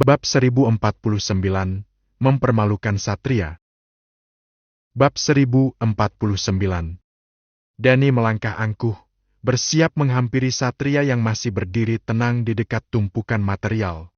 Bab 1049, Mempermalukan Satria. Bab 1049. Danny melangkah angkuh, bersiap menghampiri Satria yang masih berdiri tenang di dekat tumpukan material.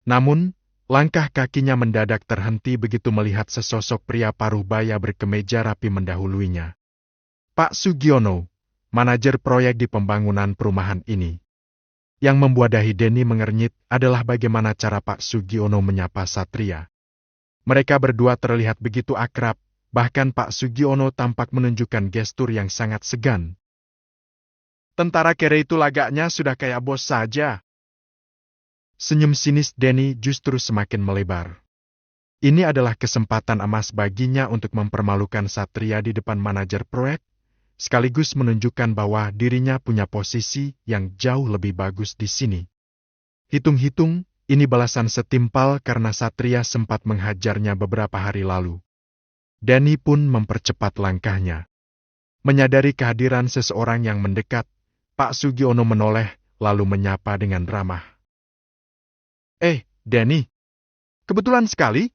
Namun, langkah kakinya mendadak terhenti begitu melihat sesosok pria paruh baya berkemeja rapi mendahuluinya. Pak Sugiono, manajer proyek di pembangunan perumahan ini. Yang membuat dahi Danny mengernyit adalah bagaimana cara Pak Sugiono menyapa Satria. Mereka berdua terlihat begitu akrab, bahkan Pak Sugiono tampak menunjukkan gestur yang sangat segan. Tentara kere itu lagaknya sudah kayak bos saja. Senyum sinis Danny justru semakin melebar. Ini adalah kesempatan emas baginya untuk mempermalukan Satria di depan manajer proyek, sekaligus menunjukkan bahwa dirinya punya posisi yang jauh lebih bagus di sini. Hitung-hitung, ini balasan setimpal karena Satria sempat menghajarnya beberapa hari lalu. Danny pun mempercepat langkahnya. Menyadari kehadiran seseorang yang mendekat, Pak Sugiono menoleh lalu menyapa dengan ramah. Danny, kebetulan sekali.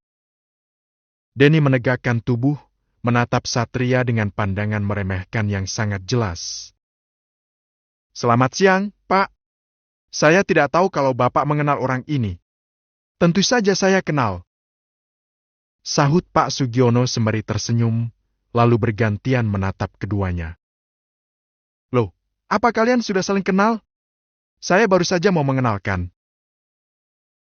Danny menegakkan tubuh, menatap Satria dengan pandangan meremehkan yang sangat jelas. Selamat siang, Pak. Saya tidak tahu kalau Bapak mengenal orang ini. Tentu saja saya kenal. Sahut Pak Sugiono sembari tersenyum, lalu bergantian menatap keduanya. Loh, apa kalian sudah saling kenal? Saya baru saja mau mengenalkan.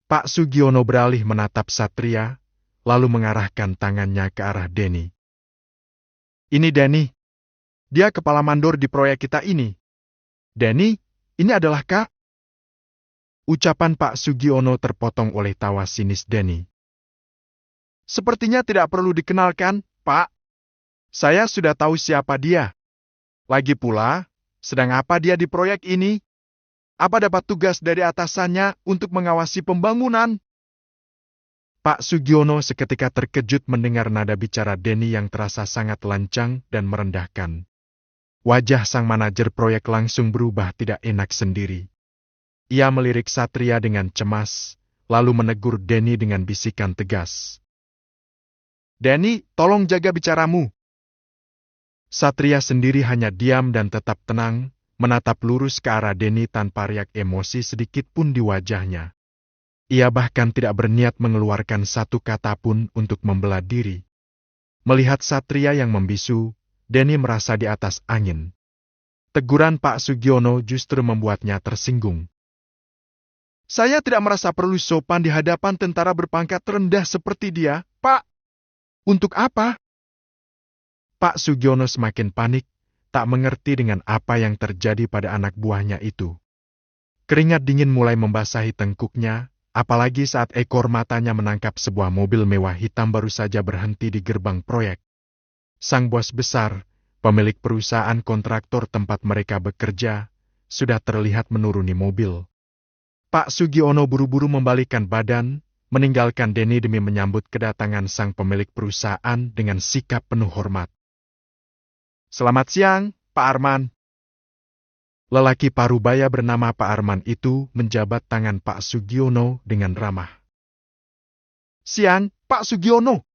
Pak Sugiono beralih menatap Satria, lalu mengarahkan tangannya ke arah Danny. Ini Danny. Dia kepala mandor di proyek kita ini. Danny, ini adalah Kak. Ucapan Pak Sugiono terpotong oleh tawa sinis Danny. Sepertinya tidak perlu dikenalkan, Pak. Saya sudah tahu siapa dia. Lagi pula, sedang apa dia di proyek ini? Apa dapat tugas dari atasannya untuk mengawasi pembangunan? Pak Sugiono seketika terkejut mendengar nada bicara Danny yang terasa sangat lancang dan merendahkan. Wajah sang manajer proyek langsung berubah tidak enak sendiri. Ia melirik Satria dengan cemas, lalu menegur Danny dengan bisikan tegas. Danny, tolong jaga bicaramu. Satria sendiri hanya diam dan tetap tenang, menatap lurus ke arah Danny tanpa riak emosi sedikit pun di wajahnya. Ia bahkan tidak berniat mengeluarkan satu kata pun untuk membela diri. Melihat Satria yang membisu, Danny merasa di atas angin. Teguran Pak Sugiono justru membuatnya tersinggung. Saya tidak merasa perlu sopan di hadapan tentara berpangkat rendah seperti dia, Pak. Untuk apa? Pak Sugiono semakin panik, tak mengerti dengan apa yang terjadi pada anak buahnya itu. Keringat dingin mulai membasahi tengkuknya, apalagi saat ekor matanya menangkap sebuah mobil mewah hitam baru saja berhenti di gerbang proyek. Sang bos besar, pemilik perusahaan kontraktor tempat mereka bekerja, sudah terlihat menuruni mobil. Pak Sugiono buru-buru membalikkan badan, meninggalkan Danny demi menyambut kedatangan sang pemilik perusahaan dengan sikap penuh hormat. Selamat siang, Pak Arman. Lelaki parubaya bernama Pak Arman itu menjabat tangan Pak Sugiono dengan ramah. Siang, Pak Sugiono.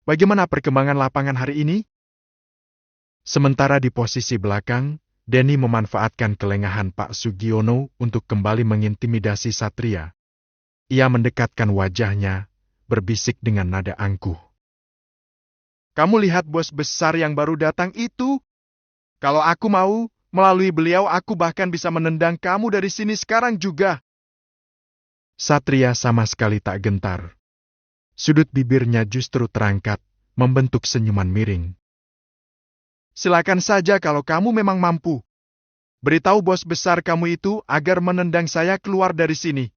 Bagaimana perkembangan lapangan hari ini? Sementara di posisi belakang, Danny memanfaatkan kelengahan Pak Sugiono untuk kembali mengintimidasi Satria. Ia mendekatkan wajahnya, berbisik dengan nada angkuh. Kamu lihat bos besar yang baru datang itu? Kalau aku mau, melalui beliau aku bahkan bisa menendang kamu dari sini sekarang juga. Satria sama sekali tak gentar. Sudut bibirnya justru terangkat, membentuk senyuman miring. Silakan saja kalau kamu memang mampu. Beritahu bos besar kamu itu agar menendang saya keluar dari sini.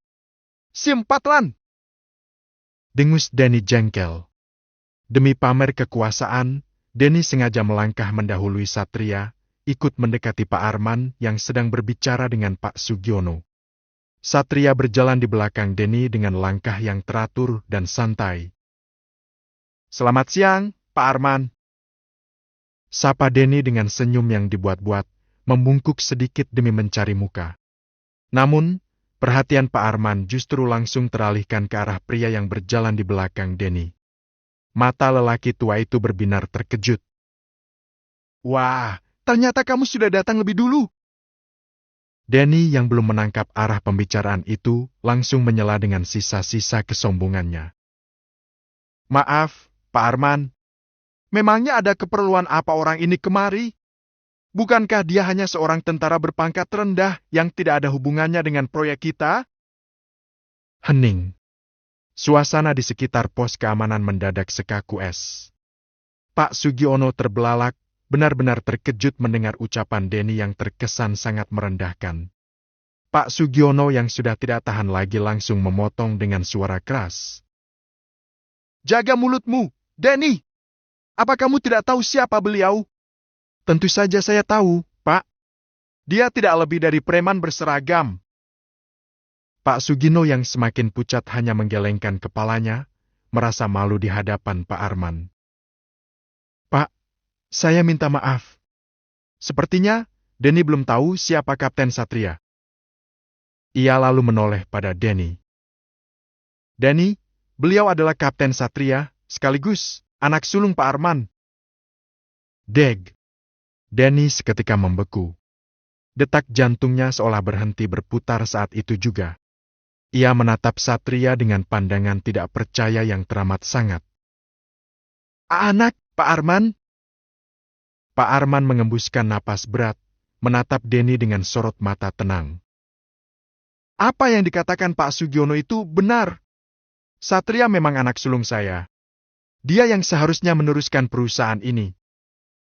Simpatlan! Dengus Danny jengkel. Demi pamer kekuasaan, Danny sengaja melangkah mendahului Satria, ikut mendekati Pak Arman yang sedang berbicara dengan Pak Sugiono. Satria berjalan di belakang Danny dengan langkah yang teratur dan santai. Selamat siang, Pak Arman. Sapa Danny dengan senyum yang dibuat-buat, membungkuk sedikit demi mencari muka. Namun, perhatian Pak Arman justru langsung teralihkan ke arah pria yang berjalan di belakang Denny. Mata lelaki tua itu berbinar terkejut. Wah, ternyata kamu sudah datang lebih dulu. Denny yang belum menangkap arah pembicaraan itu langsung menyela dengan sisa-sisa kesombongannya. Maaf, Pak Arman. Memangnya ada keperluan apa orang ini kemari? Bukankah dia hanya seorang tentara berpangkat rendah yang tidak ada hubungannya dengan proyek kita? Hening. Suasana di sekitar pos keamanan mendadak sekaku es. Pak Sugiono terbelalak, benar-benar terkejut mendengar ucapan Denny yang terkesan sangat merendahkan. Pak Sugiono yang sudah tidak tahan lagi langsung memotong dengan suara keras. Jaga mulutmu, Denny! Apa kamu tidak tahu siapa beliau? Tentu saja saya tahu, Pak. Dia tidak lebih dari preman berseragam. Pak Sugino yang semakin pucat hanya menggelengkan kepalanya, merasa malu di hadapan Pak Arman. Pak, saya minta maaf. Sepertinya, Denny belum tahu siapa Kapten Satria. Ia lalu menoleh pada Denny. Denny, beliau adalah Kapten Satria, sekaligus anak sulung Pak Arman. Deg. Denny seketika membeku. Detak jantungnya seolah berhenti berputar saat itu juga. Ia menatap Satria dengan pandangan tidak percaya yang teramat sangat. Anak, Pak Arman? Pak Arman mengembuskan napas berat, menatap Denny dengan sorot mata tenang. Apa yang dikatakan Pak Sugiono itu benar. Satria memang anak sulung saya. Dia yang seharusnya meneruskan perusahaan ini.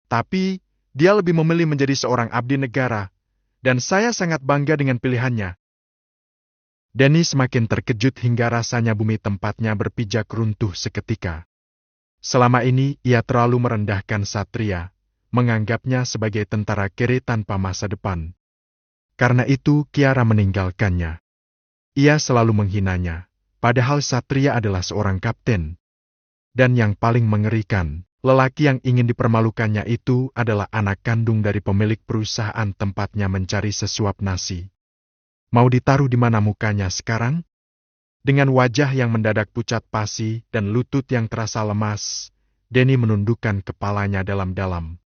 Tapi, dia lebih memilih menjadi seorang abdi negara, dan saya sangat bangga dengan pilihannya. Denny semakin terkejut hingga rasanya bumi tempatnya berpijak runtuh seketika. Selama ini ia terlalu merendahkan Satria, menganggapnya sebagai tentara kere tanpa masa depan. Karena itu Kiara meninggalkannya. Ia selalu menghinanya, padahal Satria adalah seorang kapten. Dan yang paling mengerikan, lelaki yang ingin dipermalukannya itu adalah anak kandung dari pemilik perusahaan tempatnya mencari sesuap nasi. Mau ditaruh di mana mukanya sekarang? Dengan wajah yang mendadak pucat pasi dan lutut yang terasa lemas, Denny menundukkan kepalanya dalam-dalam.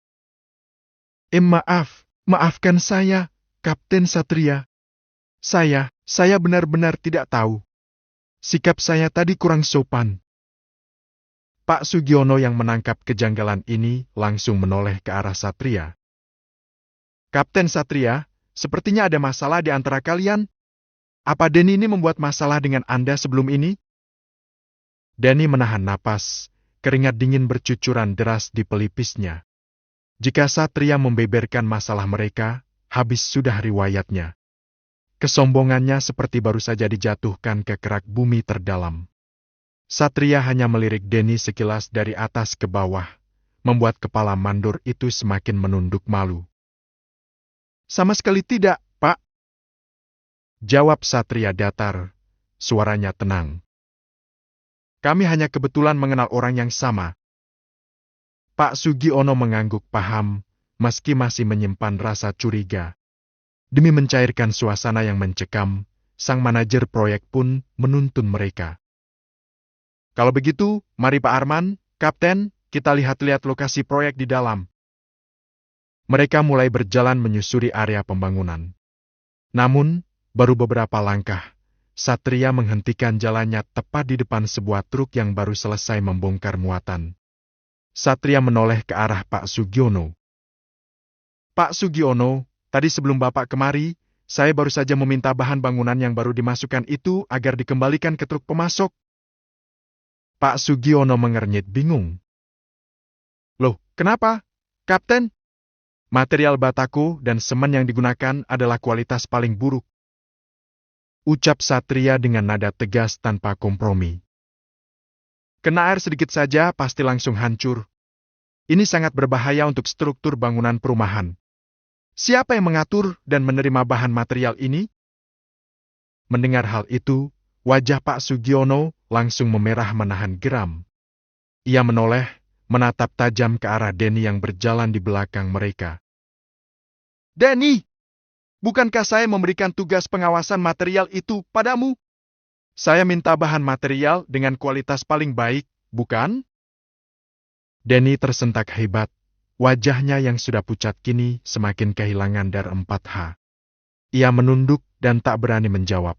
Maafkan saya, Kapten Satria. Saya benar-benar tidak tahu. Sikap saya tadi kurang sopan. Pak Sugiono yang menangkap kejanggalan ini langsung menoleh ke arah Satria. Kapten Satria, sepertinya ada masalah di antara kalian. Apa Denny ini membuat masalah dengan Anda sebelum ini? Denny menahan napas, keringat dingin bercucuran deras di pelipisnya. Jika Satria membeberkan masalah mereka, habis sudah riwayatnya. Kesombongannya seperti baru saja dijatuhkan ke kerak bumi terdalam. Satria hanya melirik Denny sekilas dari atas ke bawah, membuat kepala mandor itu semakin menunduk malu. Sama sekali tidak, Pak. Jawab Satria datar, suaranya tenang. Kami hanya kebetulan mengenal orang yang sama. Pak Sugiono mengangguk paham, meski masih menyimpan rasa curiga. Demi mencairkan suasana yang mencekam, sang manajer proyek pun menuntun mereka. Kalau begitu, mari Pak Arman, Kapten, kita lihat-lihat lokasi proyek di dalam. Mereka mulai berjalan menyusuri area pembangunan. Namun, baru beberapa langkah, Satria menghentikan jalannya tepat di depan sebuah truk yang baru selesai membongkar muatan. Satria menoleh ke arah Pak Sugiono. Pak Sugiono, tadi sebelum Bapak kemari, saya baru saja meminta bahan bangunan yang baru dimasukkan itu agar dikembalikan ke truk pemasok. Pak Sugiono mengernyit bingung. Loh, kenapa? Kapten? Material bataku dan semen yang digunakan adalah kualitas paling buruk. Ucap Satria dengan nada tegas tanpa kompromi. Kena air sedikit saja pasti langsung hancur. Ini sangat berbahaya untuk struktur bangunan perumahan. Siapa yang mengatur dan menerima bahan material ini? Mendengar hal itu, wajah Pak Sugiono langsung memerah menahan geram. Ia menoleh, menatap tajam ke arah Denny yang berjalan di belakang mereka. Denny! Bukankah saya memberikan tugas pengawasan material itu padamu? Saya minta bahan material dengan kualitas paling baik, bukan? Denny tersentak hebat. Wajahnya yang sudah pucat kini semakin kehilangan dar 4H. Ia menunduk dan tak berani menjawab.